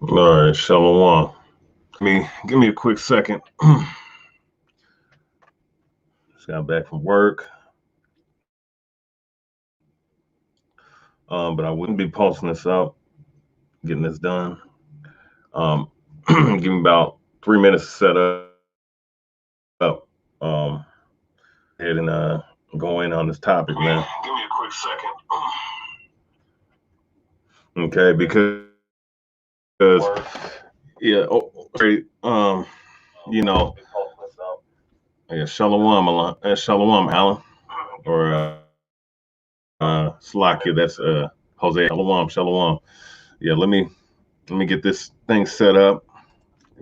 All right, Shalawam. Give me a quick second. Just got back from work. But I wouldn't be posting this up, getting this done. Give me about 3 minutes to set up. Ahead and go in on this topic, man. Give me a quick second. Okay, because yeah, you know, yeah, Shalawam, Alan, or Slakia. That's Jose. Shalawam. Yeah, let me get this thing set up.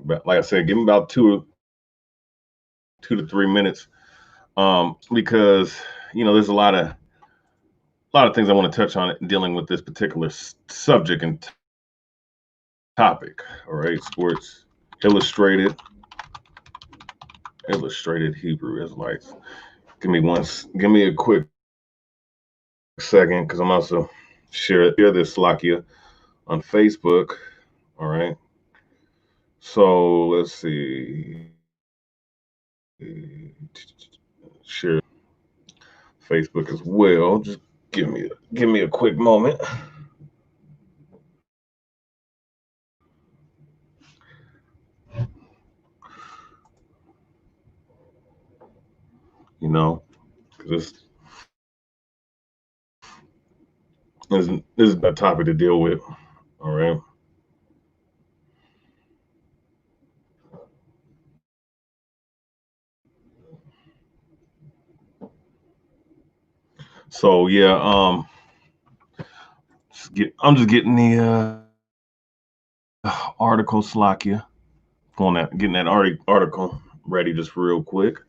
But like I said, give me about 2 to 3 minutes, because there's a lot of things I want to touch on it dealing with this particular subject and topic. All right, sports illustrated Hebrew Israelites. Give me a quick second, because I'm also share this Slakia on Facebook. All right, so let's see, share Facebook as well. Just give me a quick moment. Because this is a topic to deal with. All right. So yeah, I'm just getting the article Slakia. Getting that article ready just real quick.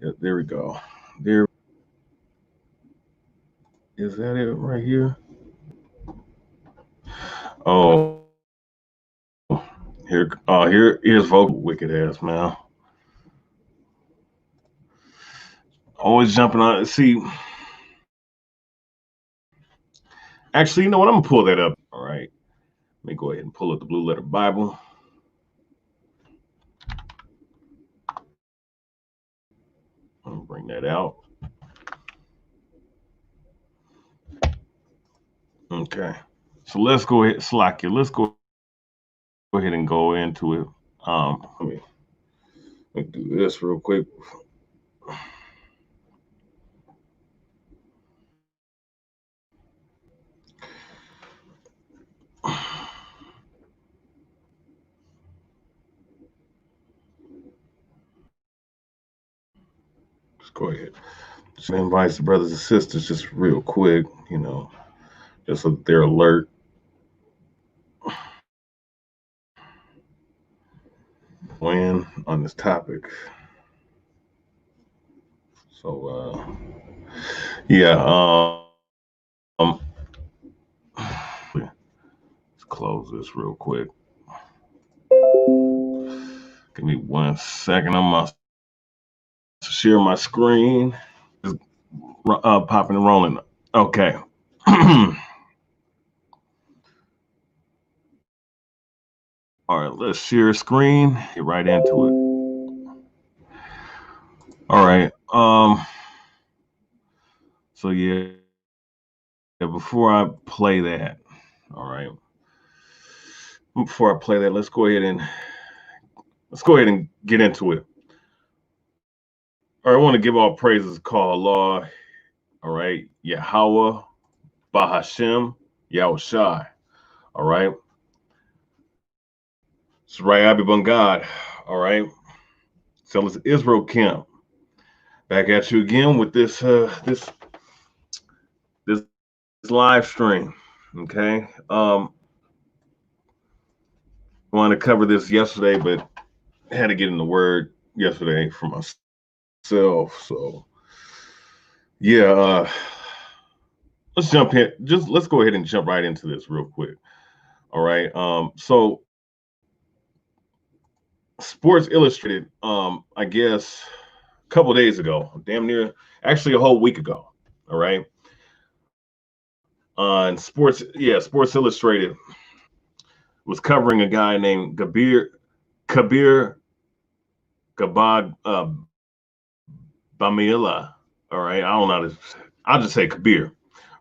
Yeah, there we go. There is that it right here. Oh, here's vocal wicked ass man. Always jumping on. See, actually, you know what? I'm gonna pull that up. All right, let me go ahead and pull up the Blue Letter Bible. I'm gonna bring that out. Okay, so let's go ahead, Slakia. Let's go ahead and go into it. Let me do this real quick. Just go ahead. Just invite the brothers and sisters just real quick, just so they're alert. When on this topic. So yeah, let's close this real quick. Give me 1 second. I'm gonna share my screen. Just popping and rolling. Okay. All right, let's share screen. Get right into it. All right. So yeah, before I play that, all right. Before I play that, let's go ahead and get into it. All right, I want to give all praises to Allah. All right, YAHAWAH, Bahashem, YAHWASHI. All right. It's right, Abibun God. All right. So it's Israel Camp. Back at you again with this live stream. Okay. I wanted to cover this yesterday, but I had to get in the word yesterday for myself. So yeah, let's jump in. Let's go ahead and jump right into this real quick. All right. So Sports Illustrated, I guess a couple days ago, damn near, actually a whole week ago. All right. on Sports Illustrated was covering a guy named Kabir Gabad Bamila. All right, I don't know how to. I'll just say Kabir.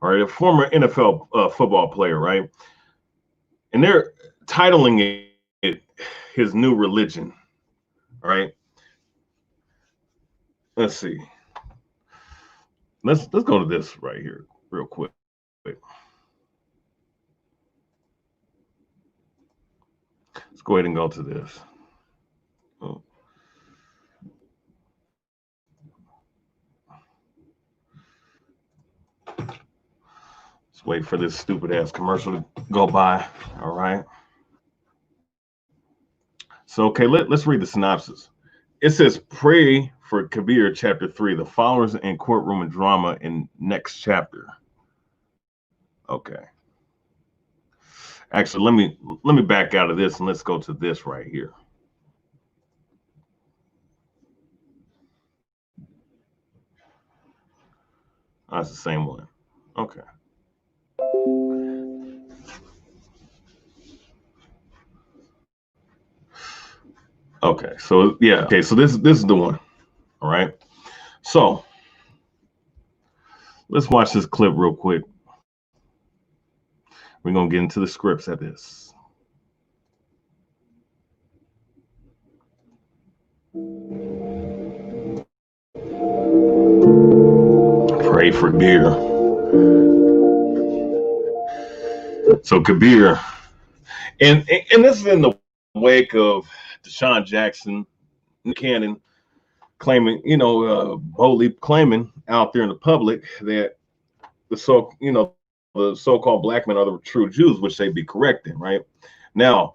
All right, a former NFL football player, right? And they're titling it his new religion. All right. Let's see. Let's go to this right here real quick. Let's go ahead and go to this. Oh. Let's wait for this stupid ass commercial to go by. All right. So, okay, let's read the synopsis. It says, pray for Kabir, chapter 3, the followers in courtroom and drama in next chapter. Okay. Actually, let me back out of this and let's go to this right here. That's the same one. Okay. Okay. So yeah. Okay. So this is the one. All right. So let's watch this clip real quick. We're gonna get into the scripts at this. Pray for Kabir. So Kabir, and this is in the wake of Deshaun Jackson, Cannon claiming, boldly claiming out there in the public that the so-called black men are the true Jews, which they'd be correct in, right? Now,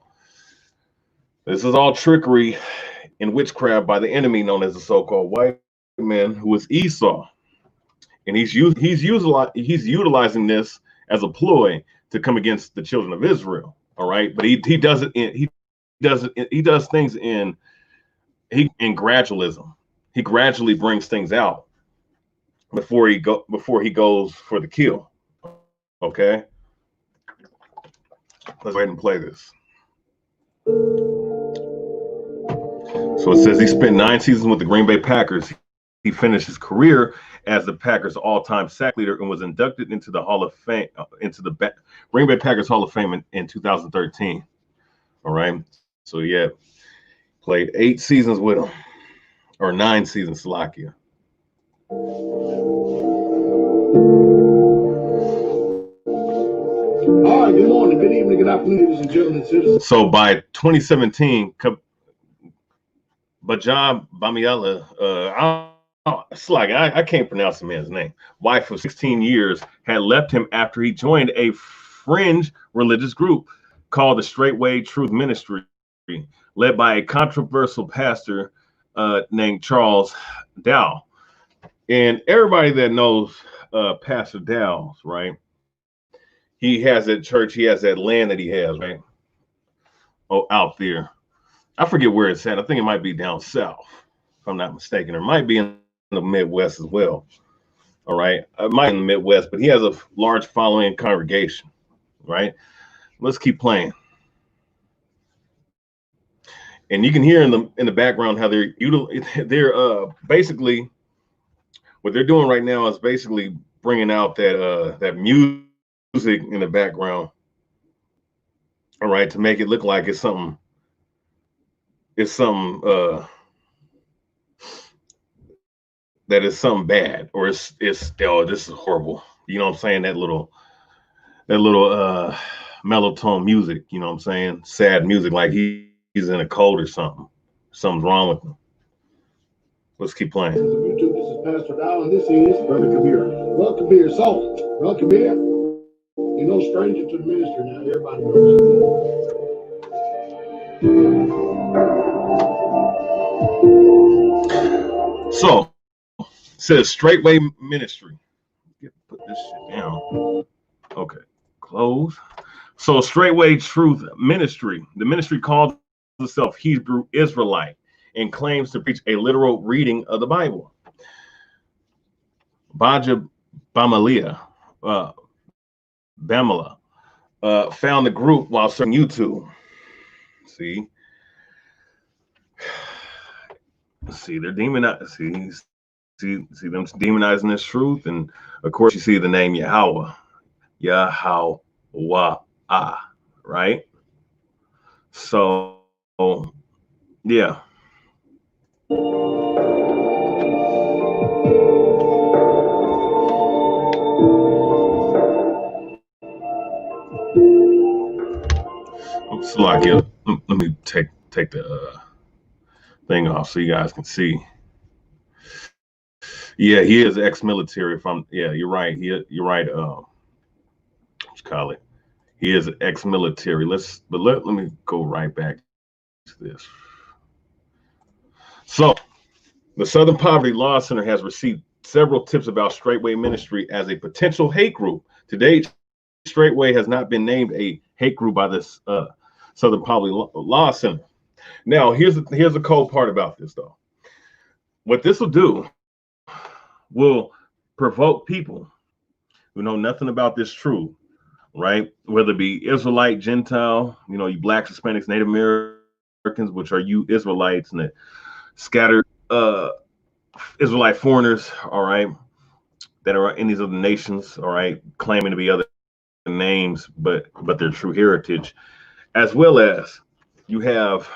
this is all trickery and witchcraft by the enemy known as the so-called white man, who is Esau. And he's utilizing this as a ploy to come against the children of Israel. All right, but he does things in gradualism. He gradually brings things out before he goes for the kill. Okay, let's go ahead and play this. So it says he spent 9 seasons with the Green Bay Packers. He finished his career as the Packers' all-time sack leader and was inducted into the Hall of Fame, Green Bay Packers Hall of Fame in 2013. All right. So yeah, played 8 seasons with him, or 9 seasons, Slovakia. All right, good morning, good evening, good afternoon, ladies and gentlemen, citizens. So by 2017, Bajab Bamiala, it's like I can't pronounce the man's name. Wife of 16 years had left him after he joined a fringe religious group called the Straightway Truth Ministry, led by a controversial pastor named Charles Dow. And everybody that knows Pastor Dow's, right? He has that church, he has that land that he has, right? Oh, out there. I forget where it's at. I think it might be down south, if I'm not mistaken. Or it might be in the Midwest as well. All right. It might be in the Midwest, but he has a large following and congregation, right? Let's keep playing. And you can hear in the background how they're basically, what they're doing right now is basically bringing out that music in the background, all right, to make it look like it's something that is something bad, or it's oh, this is horrible. You know what I'm saying? That little mellow tone music, you know what I'm saying? Sad music, like he's in a cold or something. Something's wrong with him. Let's keep playing. YouTube, this is Pastor Dow, and this is Brother Kabir. Well, Kabir, so, Brother Kabir, you're no stranger to the ministry now. Everybody knows. So, it says Straightway Ministry. Put this shit down. Okay, close. So, Straightway Truth Ministry. The ministry calls itself Hebrew Israelite and claims to preach a literal reading of the Bible. Baja Bamalia, Bamala, found the group while searching YouTube. See, they're demonizing. See them demonizing this truth, and of course you see the name Yahawah, YAHAWAH, right? So yeah. Oops, let me take the thing off so you guys can see. Yeah, he is ex-military. Yeah, you're right. You're right. Let's call it. He is ex-military. Let me go right back to this. So, the Southern Poverty Law Center has received several tips about Straightway Ministry as a potential hate group. To date, Straightway has not been named a hate group by this Southern Poverty Law Center. Now, here's the cold part about this, though. What this will do will provoke people who know nothing about this truth, right? Whether it be Israelite, Gentile, you blacks, Hispanics, Native Americans, which are you Israelites, and the scattered Israelite foreigners, all right, that are in these other nations, all right, claiming to be other names, but their true heritage, as well as you have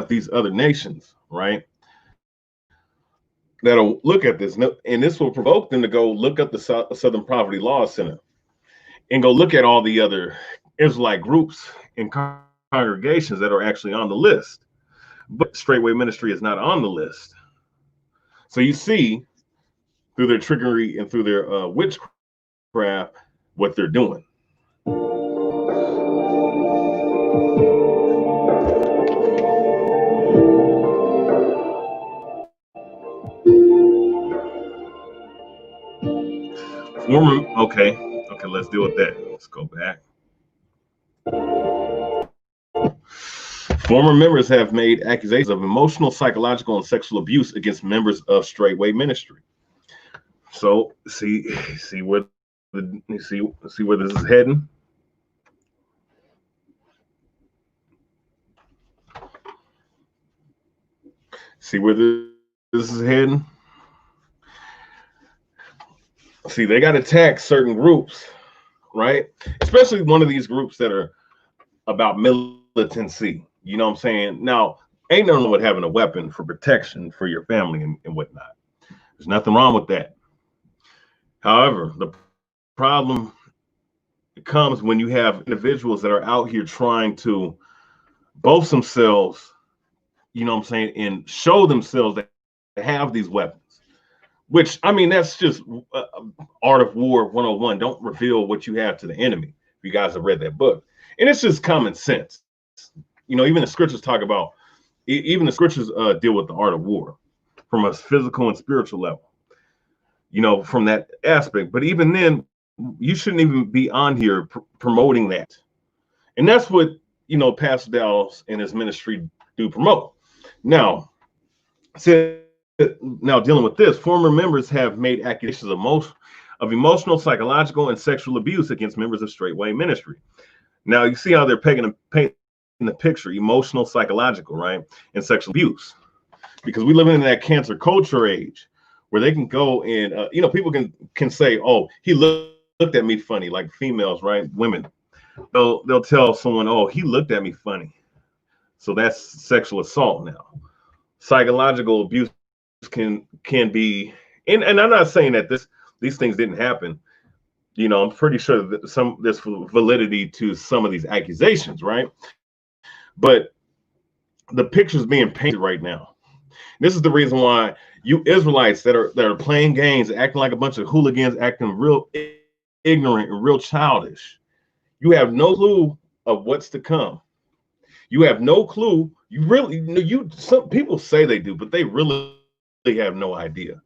these other nations, right, that'll look at this, and this will provoke them to go look up the Southern Poverty Law Center and go look at all the other Israelite groups and congregations that are actually on the list. But Straightway Ministry is not on the list. So you see, through their trickery and through their witchcraft, what they're doing. Okay, let's deal with that. Let's go back. Former members have made accusations of emotional, psychological, and sexual abuse against members of Straightway Ministry. So see where this is heading. See where this is heading. See, they got to attack certain groups, right? Especially one of these groups that are about militancy. You know what I'm saying? Now, ain't nothing wrong with having a weapon for protection for your family and whatnot. There's nothing wrong with that. However, the problem comes when you have individuals that are out here trying to boast themselves, you know what I'm saying, and show themselves that they have these weapons. Which, I mean, that's just Art of War 101. Don't reveal what you have to the enemy. If you guys have read that book. And it's just common sense. Even the scriptures talk about, even the scriptures deal with the art of war from a physical and spiritual level, from that aspect. But even then, you shouldn't even be on here promoting that. And that's what, Pastor Dallas and his ministry do promote. Now, dealing with this, former members have made accusations of emotional, psychological, and sexual abuse against members of Straightway Ministry. Now, you see how they're painting the picture, emotional, psychological, right, and sexual abuse, because we live in that cancer culture age where they can go and, people can say, oh, he looked at me funny, like females, right, women. They'll tell someone, oh, he looked at me funny. So that's sexual assault now. Psychological abuse can be, and I'm not saying that these things didn't happen. I'm pretty sure that there's validity to some of these accusations, right? But the picture's being painted right now. This is the reason why you Israelites that are playing games, acting like a bunch of hooligans, acting real ignorant and real childish. You have no clue of what's to come. You have no clue. Some people say they do, but they really have no idea.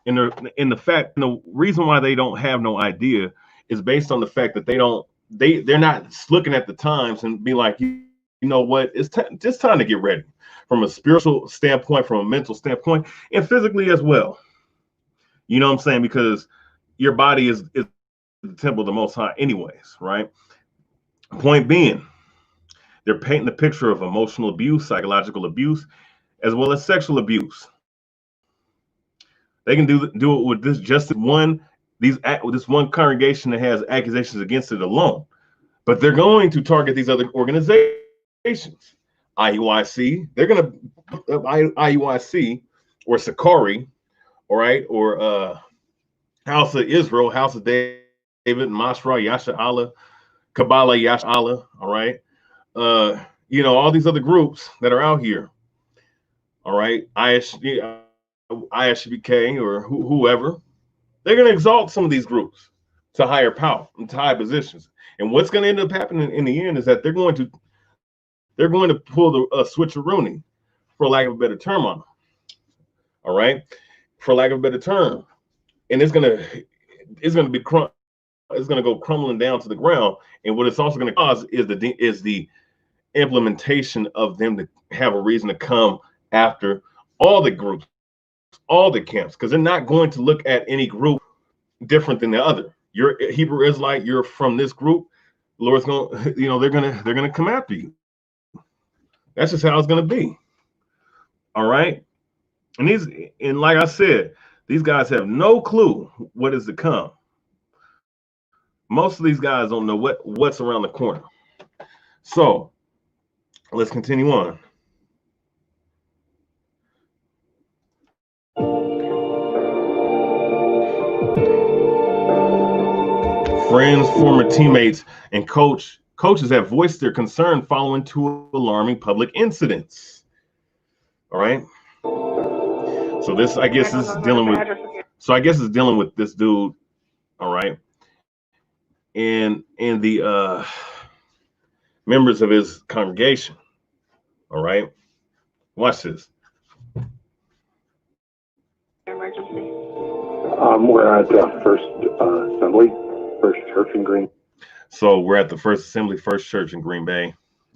And the reason why they don't have no idea is based on the fact that they're not looking at the times and be like, you know what, it's just time to get ready from a spiritual standpoint, from a mental standpoint, and physically as well. You know what I'm saying? Because your body is the temple of the Most High anyways, right? Point being, they're painting the picture of emotional abuse, psychological abuse, as well as sexual abuse. They can do it with this one congregation that has accusations against it alone, but they're going to target these other organizations. IUIC, they're going to IUIC or Sakari, all right, or House of Israel, House of David, Masra, Yasha Kabbalah, Yasha Allah, all right. All these other groups that are out here, all right, ISBK or whoever, they're going to exalt some of these groups to higher power and to high positions. And what's going to end up happening in the end is that they're going to pull the switcheroony, for lack of a better term, on them. All right, for lack of a better term, and it's going to go crumbling down to the ground. And what it's also going to cause is the implementation of them to have a reason to come after all the groups, all the camps, because they're not going to look at any group different than the other. You're a Hebrew Israelite, you're from this group, the Lord's going, they're gonna come after you. That's just how it's gonna be. All right. And like I said, these guys have no clue what is to come. Most of these guys don't know what's around the corner. So let's continue on. Friends, former teammates, and coaches have voiced their concern following two alarming public incidents. All right. So this, I guess, is dealing with this dude. All right. And the members of his congregation. All right. Watch this. Emergency. We're at the First Assembly, First Church in Green. So we're at the First Assembly, First Church in Green Bay.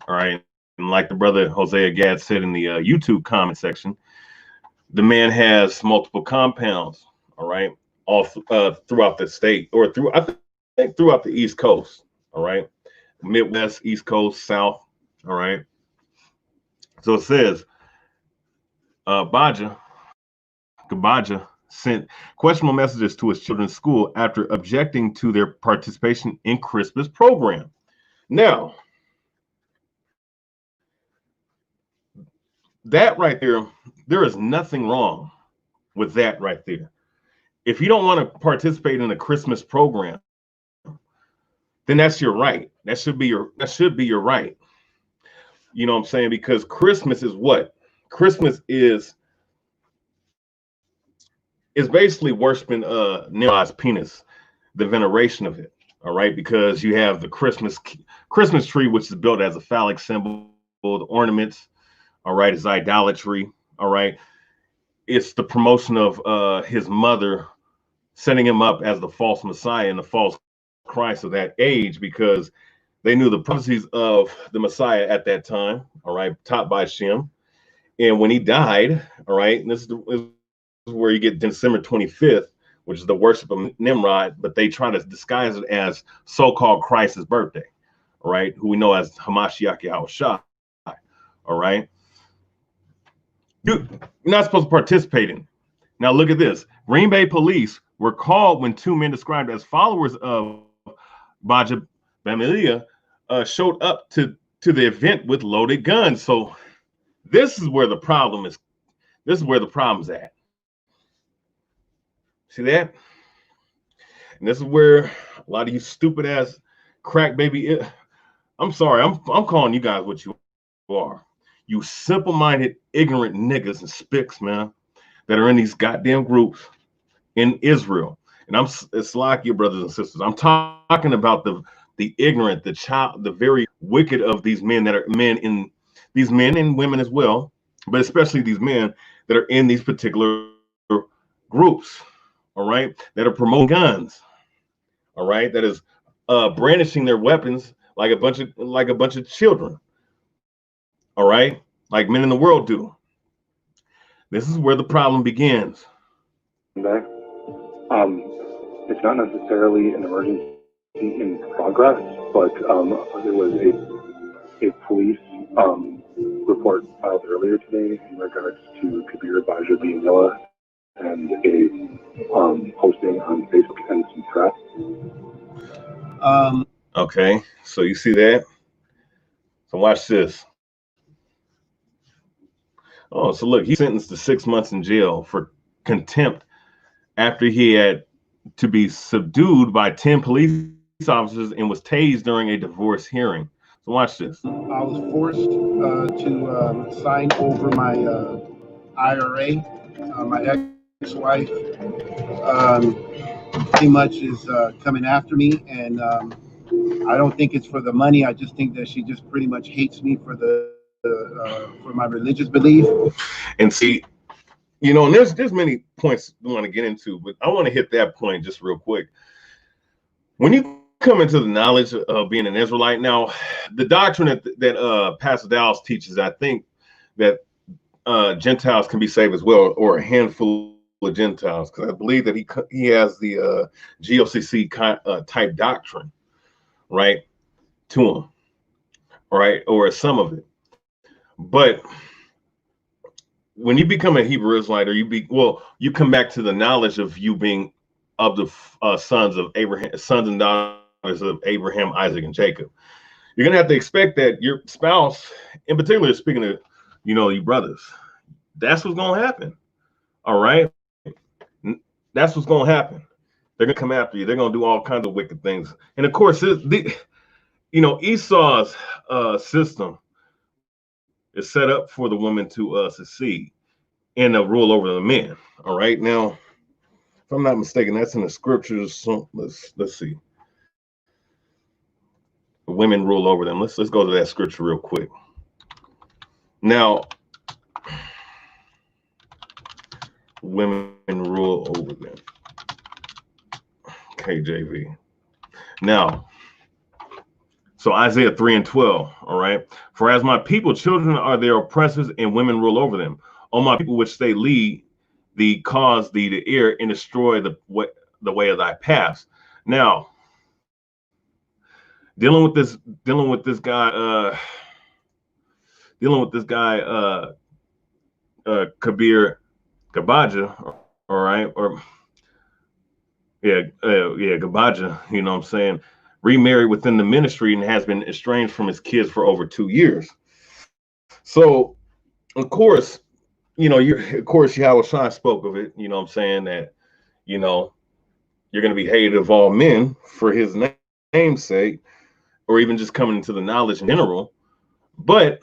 All right. And like the brother Hosea Gad said in the YouTube comment section, the man has multiple compounds. All right. All throughout the state, or I think throughout the East Coast. All right. Midwest, East Coast, South. All right. So it says, Kabaja sent questionable messages to his children's school after objecting to their participation in Christmas program. Now, that right there is nothing wrong with that right there. If you don't want to participate in a Christmas program, then that's your right. That should be your right. You know what I'm saying? Because Christmas is what? Christmas is basically worshiping Nimrod's penis, the veneration of it. All right, because you have the Christmas tree, which is built as a phallic symbol. The ornaments, all right, is idolatry. All right, it's the promotion of his mother, setting him up as the false Messiah and the false Christ of that age, because they knew the prophecies of the Messiah at that time. All right, taught by Shem, and when he died, all right, and this is where you get December 25th, which is the worship of Nimrod, but they try to disguise it as so-called Christ's birthday, all right, who we know as Hamashiach YAHAWASHI, all right. You're not supposed to participate in. Now look at this. Green Bay police were called when two men described as followers of Baja Bamilia showed up to the event with loaded guns. So this is where the problem is. This is where the problem's at. See that? And this is where a lot of you stupid ass crack baby. I'm sorry, I'm calling you guys what you are. You simple-minded, ignorant niggas and spicks, man, that are in these goddamn groups in Israel. And it's like your brothers and sisters. I'm talking about the ignorant, the very wicked of these men that are these men and women as well, but especially these men that are in these particular groups. All right, that are promoting guns, all right, that is brandishing their weapons like a bunch of children, all right, like men in the world do. This is where the problem begins. It's not necessarily an emergency in progress, but there was a police report filed earlier today in regards to Kabir Baja being Noah and a posting on Facebook and some threats. Okay, so you see that? So watch this. Oh, so look, he's sentenced to 6 months in jail for contempt after he had to be subdued by 10 police officers and was tased during a divorce hearing. So watch this. I was forced to sign over my IRA. My ex-wife pretty much is coming after me, and I don't think it's for the money. I just think that she just pretty much hates me for for my religious belief. And see, you know, and there's many points I want to get into, but I want to hit that point just real quick. When you come into the knowledge of being an Israelite, now the doctrine that Pastor Dallas teaches, I think that Gentiles can be saved as well, or a handful of Gentiles, because I believe that he has the GOCC type doctrine, right, to him, right, or some of it. But when you become a Hebrew Israelite, or you come back to the knowledge of you being of the sons of Abraham, sons and daughters of Abraham, Isaac, and Jacob. You're gonna have to expect that your spouse, in particular, speaking of, you know, your brothers, that's what's gonna happen. All right, that's what's gonna happen. They're gonna come after you. They're gonna do all kinds of wicked things. And of course, you know, Esau's system is set up for the woman to succeed and rule over the men. All right, now, if I'm not mistaken, that's in the scriptures. So let's see. The women rule over them. Let's go to that scripture real quick. Now, women rule over them. KJV. Now, so Isaiah 3:12. All right. For as my people, children are their oppressors, and women rule over them. O my people, which they lead thee, cause thee to err and destroy the way of thy paths. Now, dealing with this guy, Kabir Gabaja, all right, or Gabaja, you know what I'm saying, remarried within the ministry and has been estranged from his kids for over 2 years. So, of course, you know, YAHAWASHI spoke of it, you know what I'm saying, that, you know, you're going to be hated of all men for his name's sake, or even just coming into the knowledge in general. But,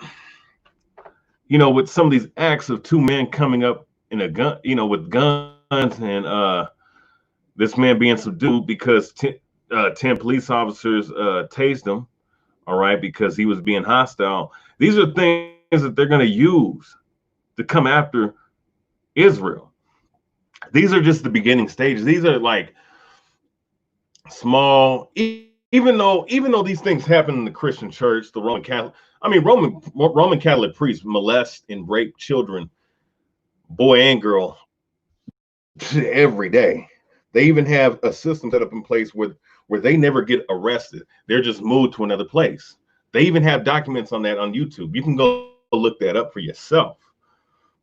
you know, with some of these acts of 2 men coming up in a gun, you know, with guns, and this man being subdued because 10 police officers tased him, all right, because he was being hostile. These are things that they're going to use to come after Israel. These are just the beginning stages. These are like small, even though these things happen in the Christian church, the Roman Catholic priests molest and rape children, boy and girl, every day. They even have a system set up in place where they never get arrested. They're just moved to another place. They even have documents on that on YouTube. You can go look that up for yourself.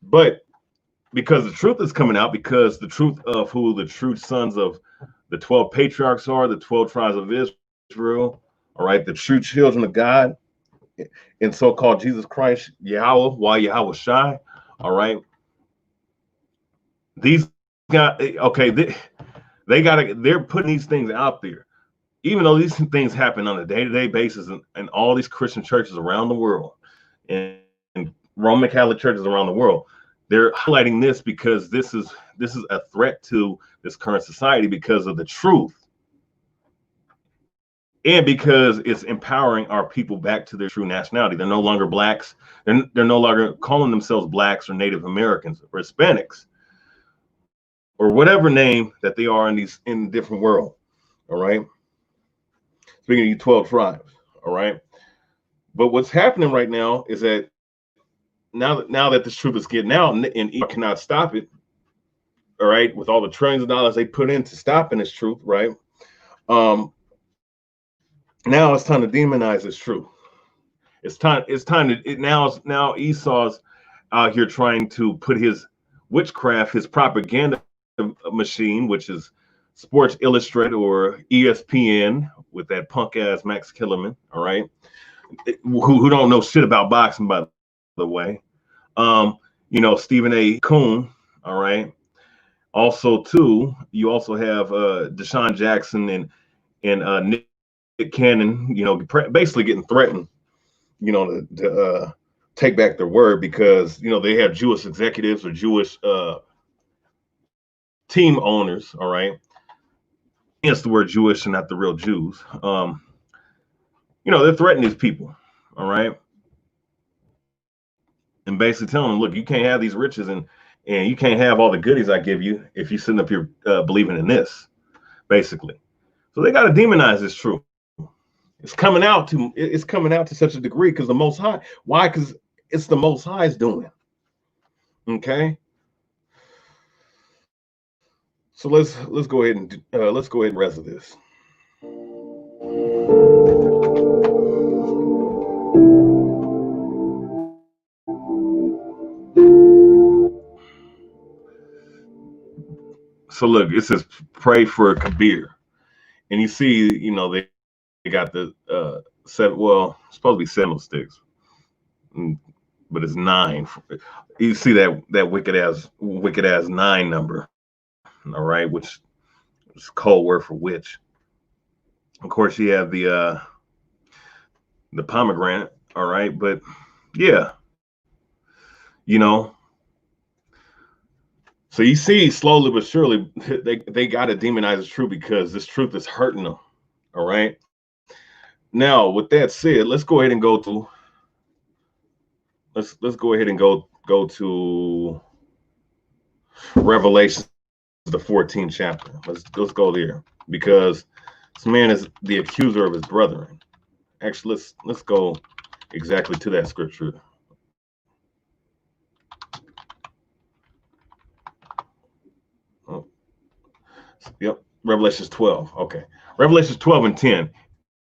But because the truth is coming out, because the truth of who the true sons of the 12 patriarchs are, the 12 tribes of Israel, all right, the true children of God, in so-called Jesus Christ, YAHAWAH, YAHAWASHI, all right. These guys, okay, they're putting these things out there, even though these things happen on a day-to-day basis in all these Christian churches around the world and Roman Catholic churches around the world. They're highlighting this because this is a threat to this current society because of the truth, and because it's empowering our people back to their true nationality. They're no longer blacks. They're no longer calling themselves blacks or Native Americans or Hispanics or whatever name that they are in the different world. All right. Speaking of you 12 tribes. All right. But what's happening right now is that now that this truth is getting out and you cannot stop it, all right, with all the trillions of dollars they put into stopping this truth, right? Now it's time to demonize this truth. It's time to now Esau's out here trying to put his witchcraft, his propaganda machine, which is Sports Illustrated or ESPN with that punk ass Max Kellerman, all right, who don't know shit about boxing, by the way. Stephen A. Coon, all right. Also, too, you also have Deshaun Jackson and Nick Cannon, basically getting threatened, to take back their word because they have Jewish executives or Jewish team owners, all right. Hence the word Jewish and not the real Jews. They're threatening these people, all right, and basically telling them, look, you can't have these riches and you can't have all the goodies I give you if you're sitting up here believing in this, basically. So they got to demonize this truth. It's coming out to such a degree because the Most High. Why? Because it's the Most High's doing. Okay. So let's go ahead and rest of this. So look, it says pray for Kabir, and you see, they got the it's supposed to be Seminole sticks, but it's 9. You see that wicked ass 9 number, all right, which is code word for witch. Of course, you have the pomegranate, all right, but yeah, So you see, slowly but surely, they got to demonize the truth because this truth is hurting them. All right. Now, with that said, let's go ahead and go to Revelation, the 14th chapter. Let's go there because this man is the accuser of his brethren. Actually, let's go exactly to that scripture. Yep, Revelation 12. Okay, Revelation 12 and 10.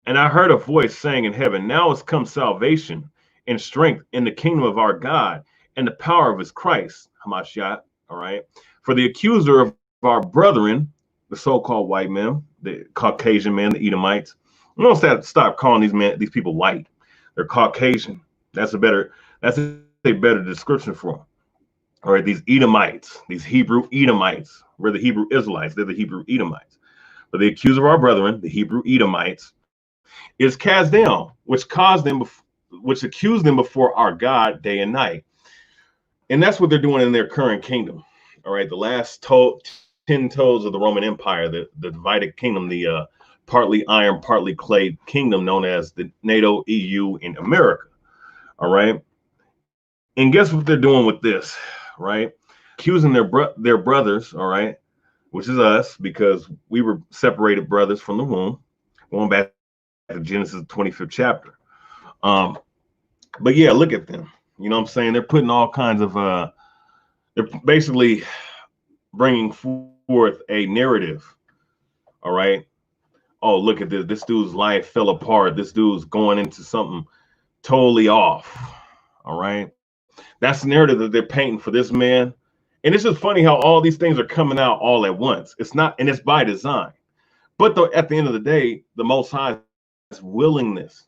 And I heard a voice saying in heaven, now has come salvation and strength in the kingdom of our God and the power of his Christ, Hamashiach. All right. For the accuser of our brethren, the so-called white men, the Caucasian men, the Edomites. We don't stop calling these people white. They're Caucasian. That's a better description for them. All right, these Edomites, these Hebrew Edomites, we're the Hebrew Israelites, they're the Hebrew Edomites. But the accuser of our brethren, the Hebrew Edomites, is cast down, which accused them before our God day and night. And that's what they're doing in their current kingdom. All right, the last 10 toes of the Roman Empire, the divided kingdom, the partly iron, partly clay kingdom known as the NATO, EU, and America. All right. And guess what they're doing with this, right? Accusing their brothers, all right, which is us, because we were separated brothers from the womb, going back to Genesis 25th chapter. But yeah, look at them. You know what I'm saying? They're putting all kinds of they're basically bringing forth a narrative. All right. Oh, look at this. This dude's life fell apart. This dude's going into something totally off. All right. That's the narrative that they're painting for this man. And it's just funny how all these things are coming out all at once. It's not, and it's by design. But at the end of the day, the Most High's willingness.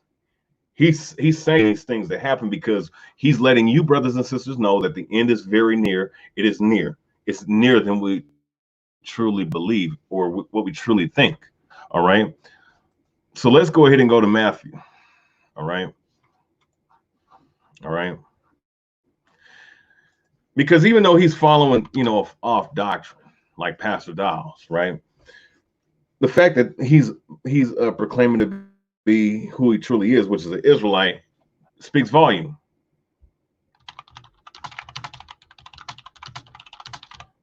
He's saying these things that happen because he's letting you, brothers and sisters, know that the end is very near. It is near. It's nearer than we truly believe or what we truly think. All right. So let's go ahead and go to Matthew. All right. All right. Because even though he's following, off doctrine, like Pastor Dowles, right? The fact that he's proclaiming to be who he truly is, which is an Israelite, speaks volume.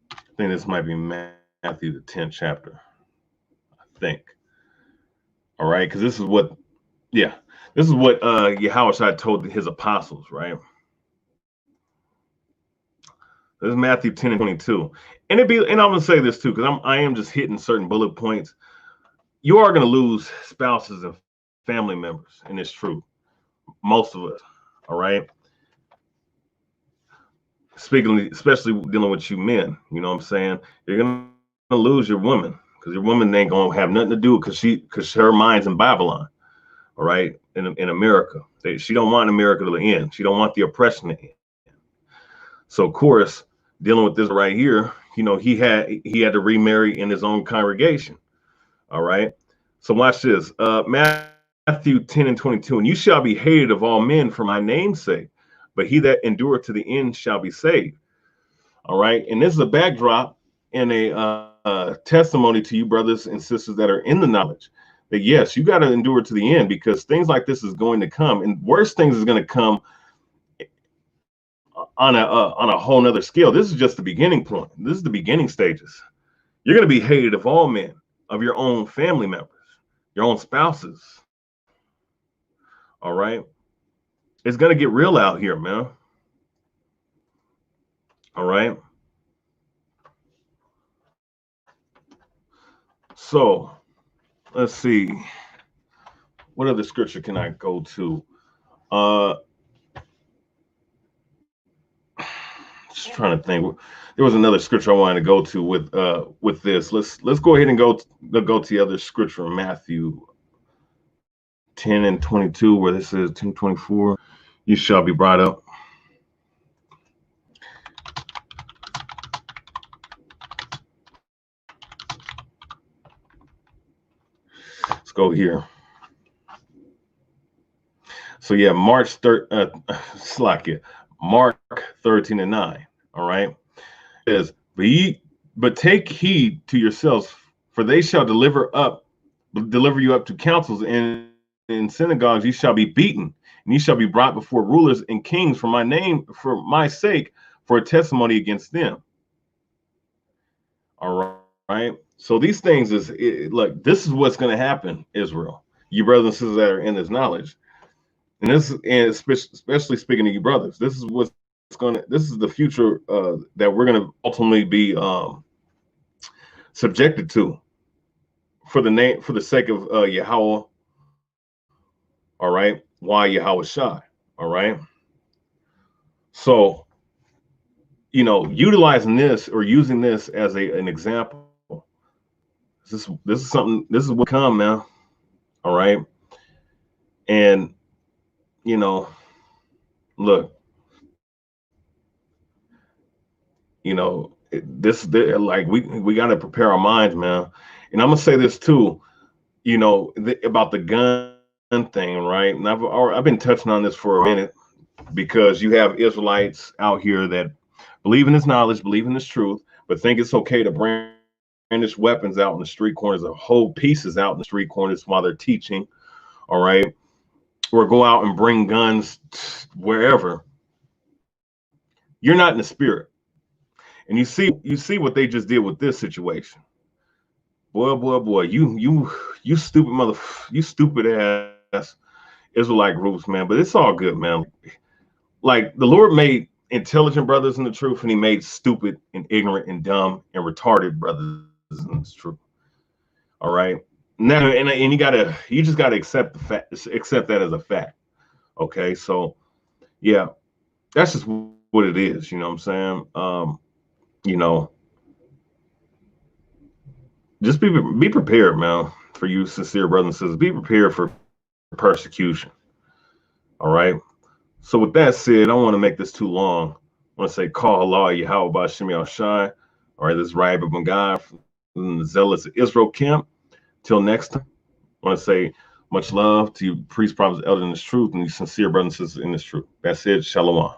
I think this might be Matthew, the 10th chapter. I think. All right, because this is what YAHAWASHI told his apostles, right? This is Matthew 10 and 22. And I'm gonna say this too, because I am just hitting certain bullet points. You are gonna lose spouses and family members in this truth. Most of us, all right? Speaking, especially dealing with you men, you know what I'm saying? You're gonna lose your woman because your woman ain't gonna have nothing to do because her mind's in Babylon, all right? In America, she don't want America to end. She don't want the oppression to end. So of course, dealing with this right here, you know, he had to remarry in his own congregation. All right. So watch this. Matthew 10:22, and you shall be hated of all men for my name's sake, but he that endureth to the end shall be saved. All right. And this is a backdrop and a testimony to you brothers and sisters that are in the knowledge that yes, you got to endure to the end, because things like this is going to come, and worse things is going to come on a whole nother scale. This is just the beginning point. This is the beginning stages. You're going to be hated of all men, of your own family members, your own spouses. All right. It's going to get real out here, man. All right. So let's see. What other scripture can I go to? Just trying to think. There was another scripture I wanted to go to with this. Let's go ahead and go to the other scripture in Matthew 10:22, where this says 10:24, you shall be brought up. Let's go here. So yeah, Mark 13:9. All right. It says, but take heed to yourselves, for they shall deliver you up to councils, and in synagogues you shall be beaten, and you shall be brought before rulers and kings for my sake, for a testimony against them. All right. So these things look, this is what's going to happen, Israel. You brothers and sisters that are in this knowledge, and especially speaking to you brothers, this is the future that we're going to ultimately be subjected to for the sake of YAHAWAH. All right, YAHAWASHI. All right. So, you know, utilizing this or using this as an example, this is something. This is what come now. All right, and you know, look, you know, like we got to prepare our minds, man. And I'm gonna say this too, you know, about the gun thing, right? And I've been touching on this for a minute, because you have Israelites out here that believe in this knowledge, believe in this truth, but think it's okay to brandish weapons out in the street corners, or hold pieces out in the street corners while they're teaching. All right, or go out and bring guns wherever. You're not in the spirit. And you see what they just did with this situation. Boy, you stupid ass Israelite groups, man. But it's all good, man. Like, the Lord made intelligent brothers in the truth, and he made stupid and ignorant and dumb and retarded brothers in the truth. All right. Now, and you just gotta accept that as a fact. Okay, so yeah, that's just what it is. You know what I'm saying? You know, just be prepared, man. For you sincere brothers and sisters, be prepared for persecution. All right. So with that said, I don't want to make this too long. I want to say, call halal YAHAWAH Simeon Shai. All right, this is Reuben from the Zealots of Israel camp. Till next time, I want to say much love to you, priests, prophets, elders in this truth, and you sincere brothers and sisters in this truth. That's it. Shalawam.